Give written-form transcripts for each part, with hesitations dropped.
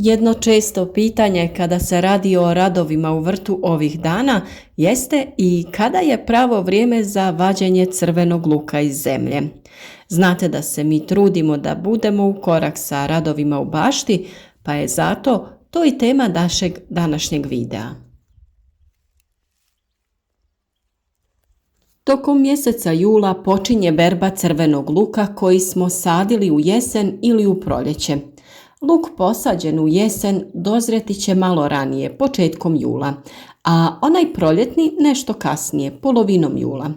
Jedno često pitanje kada se radi o radovima u vrtu ovih dana jeste i kada je pravo vrijeme za vađenje crvenog luka iz zemlje. Znate da se mi trudimo da budemo u korak sa radovima u bašti, pa je zato to i tema našeg današnjeg videa. Tokom mjeseca jula počinje berba crvenog luka koji smo sadili u jesen ili u proljeće. Luk posađen u jesen dozrijeti će malo ranije, početkom jula, a onaj proljetni nešto kasnije, polovinom jula.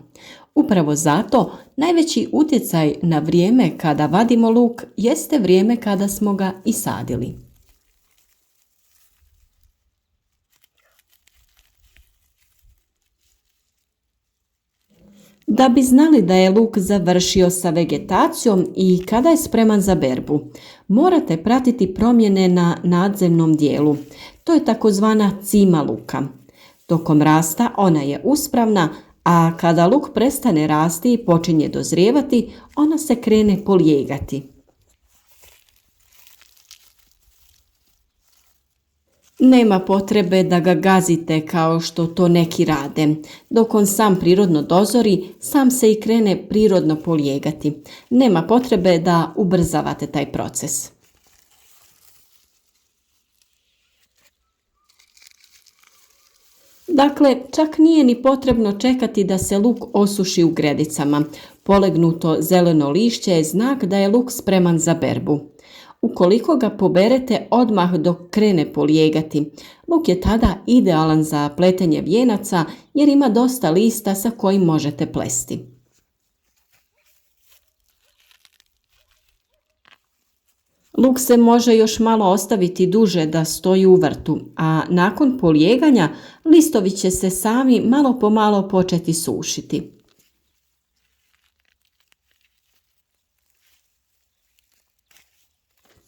Upravo zato najveći utjecaj na vrijeme kada vadimo luk jeste vrijeme kada smo ga i sadili. Da bi znali da je luk završio sa vegetacijom i kada je spreman za berbu, morate pratiti promjene na nadzemnom dijelu. To je takozvana cima luka. Tokom rasta ona je uspravna, a kada luk prestane rasti i počinje dozrijevati, ona se krene polijegati. Nema potrebe da ga gazite kao što to neki rade. Dok on sam prirodno dozori, sam se i krene prirodno polijegati. Nema potrebe da ubrzavate taj proces. Dakle, čak nije ni potrebno čekati da se luk osuši u gredicama. Polegnuto zeleno lišće je znak da je luk spreman za berbu. Ukoliko ga poberete odmah dok krene polijegati, luk je tada idealan za pletenje vijenaca jer ima dosta lista sa kojim možete plesti. Luk se može još malo ostaviti duže da stoji u vrtu, a nakon polijeganja listovi će se sami malo po malo početi sušiti.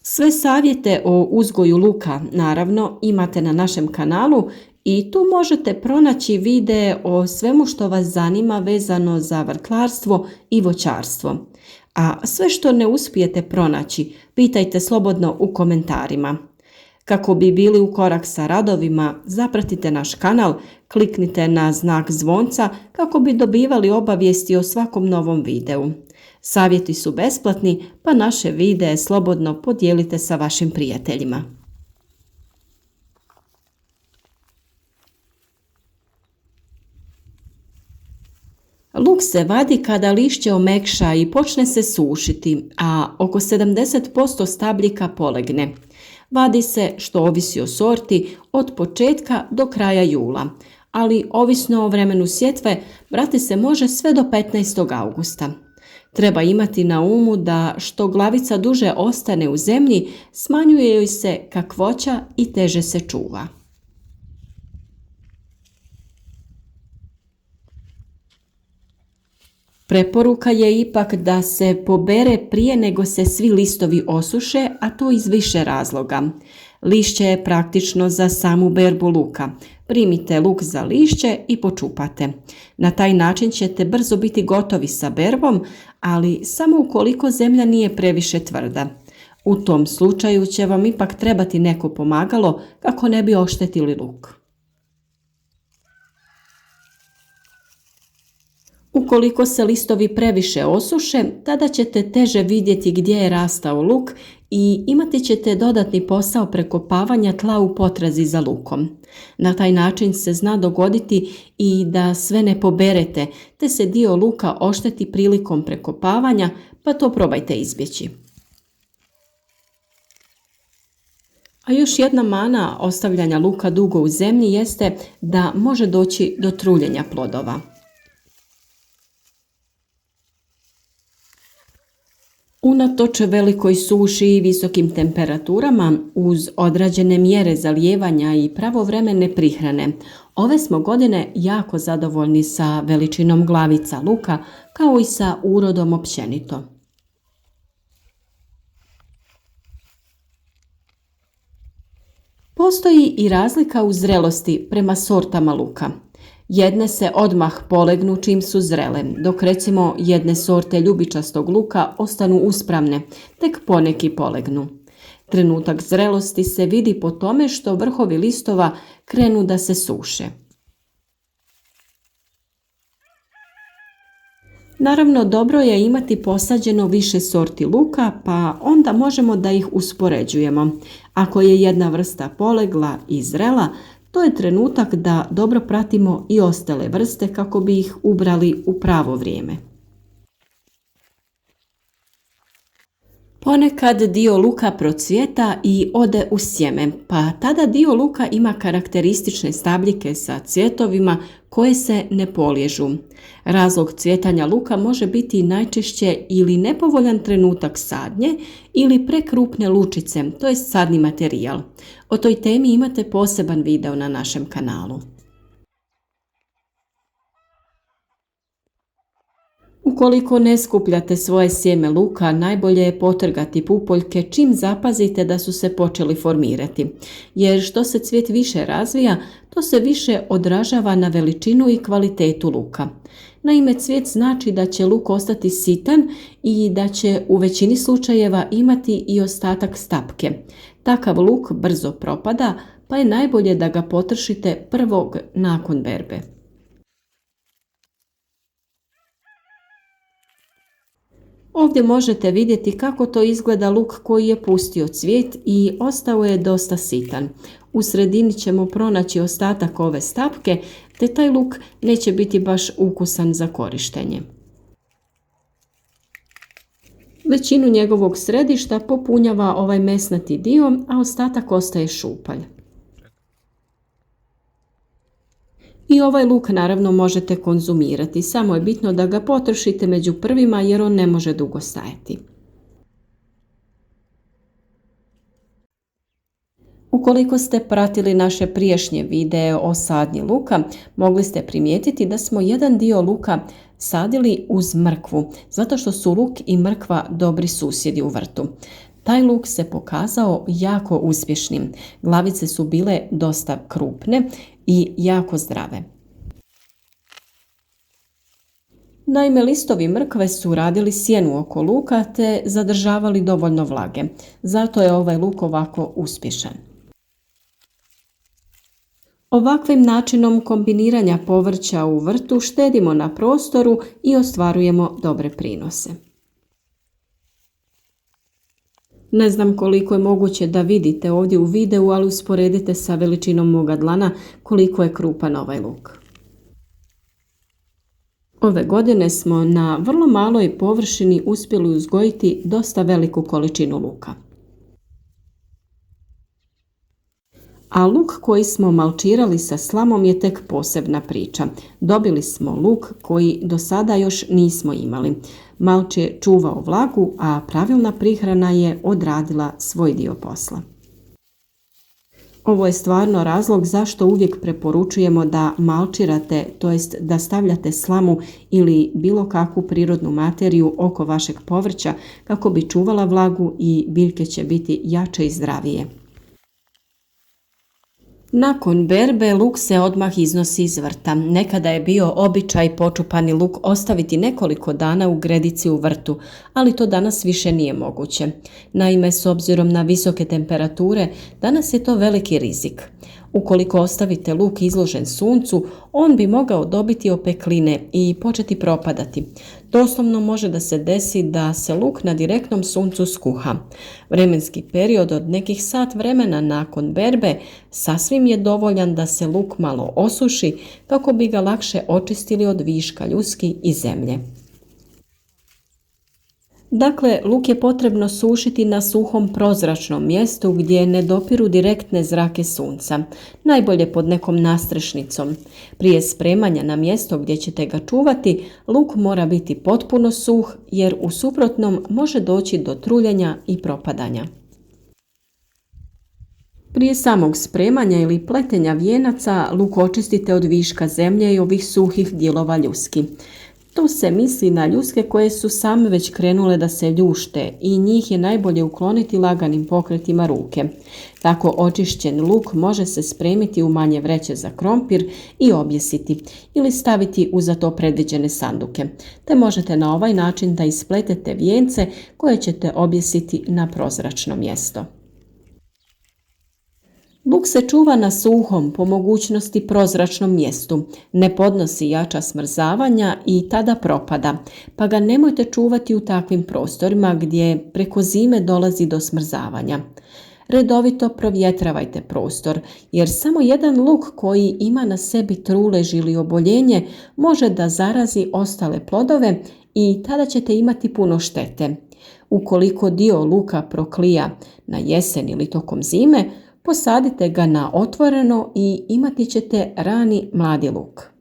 Sve savjete o uzgoju luka, naravno, imate na našem kanalu i tu možete pronaći videe o svemu što vas zanima vezano za vrtlarstvo i voćarstvo. A sve što ne uspijete pronaći, pitajte slobodno u komentarima. Kako bi bili u korak sa radovima, zapratite naš kanal, kliknite na znak zvonca kako bi dobivali obavijesti o svakom novom videu. Savjeti su besplatni, pa naše videe slobodno podijelite sa vašim prijateljima. Luk se vadi kada lišće omekša i počne se sušiti, a oko 70% stabljika polegne. Vadi se, što ovisi o sorti, od početka do kraja jula, ali ovisno o vremenu sjetve, brati se može sve do 15. augusta. Treba imati na umu da što glavica duže ostane u zemlji, smanjuje joj se kakvoća i teže se čuva. Preporuka je ipak da se pobere prije nego se svi listovi osuše, a to iz više razloga. Lišće je praktično za samu berbu luka. Primite luk za lišće i počupate. Na taj način ćete brzo biti gotovi sa berbom, ali samo ukoliko zemlja nije previše tvrda. U tom slučaju će vam ipak trebati neko pomagalo kako ne bi oštetili luk. Ukoliko se listovi previše osuše, tada ćete teže vidjeti gdje je rastao luk i imati ćete dodatni posao prekopavanja tla u potrazi za lukom. Na taj način se zna dogoditi i da sve ne poberete, te se dio luka ošteti prilikom prekopavanja, pa to probajte izbjeći. A još jedna mana ostavljanja luka dugo u zemlji jeste da može doći do truljenja plodova. Unatoč velikoj suši i visokim temperaturama, uz odrađene mjere zalijevanja i pravovremene prihrane, ove smo godine jako zadovoljni sa veličinom glavica luka, kao i sa urodom općenito. Postoji i razlika u zrelosti prema sortama luka. Jedne se odmah polegnu čim su zrele, dok recimo jedne sorte ljubičastog luka ostanu uspravne, tek poneki polegnu. Trenutak zrelosti se vidi po tome što vrhovi listova krenu da se suše. Naravno, dobro je imati posađeno više sorti luka, pa onda možemo da ih uspoređujemo. Ako je jedna vrsta polegla i zrela, to je trenutak da dobro pratimo i ostale vrste kako bi ih ubrali u pravo vrijeme. Ponekad dio luka procvjeta i ode u sjeme, pa tada dio luka ima karakteristične stabljike sa cvjetovima koje se ne poliježu. Razlog cvjetanja luka može biti najčešće ili nepovoljan trenutak sadnje ili prekrupne lučice, to je sadni materijal. O toj temi imate poseban video na našem kanalu. Ukoliko ne skupljate svoje sjeme luka, najbolje je potrgati pupoljke čim zapazite da su se počeli formirati, jer što se cvijet više razvija, to se više odražava na veličinu i kvalitetu luka. Naime, cvijet znači da će luk ostati sitan i da će u većini slučajeva imati i ostatak stapke. Takav luk brzo propada, pa je najbolje da ga potrošite prvog nakon berbe. Ovdje možete vidjeti kako to izgleda luk koji je pustio cvijet i ostao je dosta sitan. U sredini ćemo pronaći ostatak ove stapke, te taj luk neće biti baš ukusan za korištenje. Većinu njegovog središta popunjava ovaj mesnati dio, a ostatak ostaje šupalj. I ovaj luk naravno možete konzumirati, samo je bitno da ga potrošite među prvima jer on ne može dugo stajati. Ukoliko ste pratili naše prijašnje videe o sadnji luka, mogli ste primijetiti da smo jedan dio luka sadili uz mrkvu, zato što su luk i mrkva dobri susjedi u vrtu. Taj luk se pokazao jako uspješnim. Glavice su bile dosta krupne i jako zdrave. Naime, listovi mrkve su radili sjenu oko luka te zadržavali dovoljno vlage. Zato je ovaj luk ovako uspješan. Ovakvim načinom kombiniranja povrća u vrtu štedimo na prostoru i ostvarujemo dobre prinose. Ne znam koliko je moguće da vidite ovdje u videu, ali usporedite sa veličinom moga dlana koliko je krupan ovaj luk. Ove godine smo na vrlo maloj površini uspjeli uzgojiti dosta veliku količinu luka. A luk koji smo malčirali sa slamom je tek posebna priča. Dobili smo luk koji do sada još nismo imali. Malč je čuvao vlagu, a pravilna prihrana je odradila svoj dio posla. Ovo je stvarno razlog zašto uvijek preporučujemo da malčirate, to jest da stavljate slamu ili bilo kakvu prirodnu materiju oko vašeg povrća kako bi čuvala vlagu i biljke će biti jače i zdravije. Nakon berbe luk se odmah iznosi iz vrta. Nekada je bio običaj počupani luk ostaviti nekoliko dana u gredici u vrtu, ali to danas više nije moguće. Naime, s obzirom na visoke temperature, danas je to veliki rizik. Ukoliko ostavite luk izložen suncu, on bi mogao dobiti opekline i početi propadati. Doslovno može da se desi da se luk na direktnom suncu skuha. Vremenski period od nekih sat vremena nakon berbe sasvim je dovoljan da se luk malo osuši kako bi ga lakše očistili od viška ljuski i zemlje. Dakle, luk je potrebno sušiti na suhom prozračnom mjestu gdje ne dopiru direktne zrake sunca, najbolje pod nekom nastrešnicom. Prije spremanja na mjesto gdje ćete ga čuvati, luk mora biti potpuno suh jer u suprotnom može doći do truljenja i propadanja. Prije samog spremanja ili pletenja vijenaca luk očistite od viška zemlje i ovih suhih dijelova ljuski. Tu se misli na ljuske koje su same već krenule da se ljušte i njih je najbolje ukloniti laganim pokretima ruke. Tako očišćen luk može se spremiti u manje vreće za krompir i objesiti ili staviti u za to predviđene sanduke. Te možete na ovaj način da ispletete vijence koje ćete objesiti na prozračno mjesto. Luk se čuva na suhom, po mogućnosti prozračnom mjestu, ne podnosi jača smrzavanja i tada propada, pa ga nemojte čuvati u takvim prostorima gdje preko zime dolazi do smrzavanja. Redovito provjetravajte prostor, jer samo jedan luk koji ima na sebi trulež ili oboljenje može da zarazi ostale plodove i tada ćete imati puno štete. Ukoliko dio luka proklija na jesen ili tokom zime, posadite ga na otvoreno i imati ćete rani mladi luk.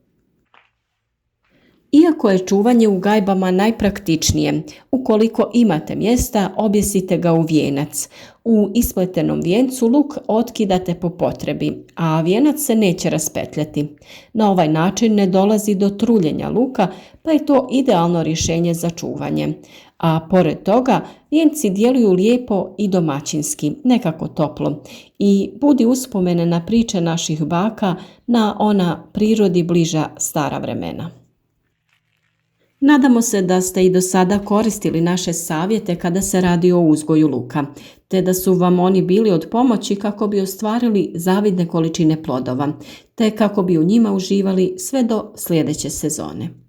Iako je čuvanje u gajbama najpraktičnije, ukoliko imate mjesta, objesite ga u vijenac. U ispletenom vijencu luk otkidate po potrebi, a vijenac se neće raspetljati. Na ovaj način ne dolazi do truljenja luka, pa je to idealno rješenje za čuvanje. A pored toga, vijenci djeluju lijepo i domaćinski, nekako toplo, i budi uspomene na priče naših baka, na ona prirodi bliža stara vremena. Nadamo se da ste i do sada koristili naše savjete kada se radi o uzgoju luka, te da su vam oni bili od pomoći kako bi ostvarili zavidne količine plodova, te kako bi u njima uživali sve do sljedeće sezone.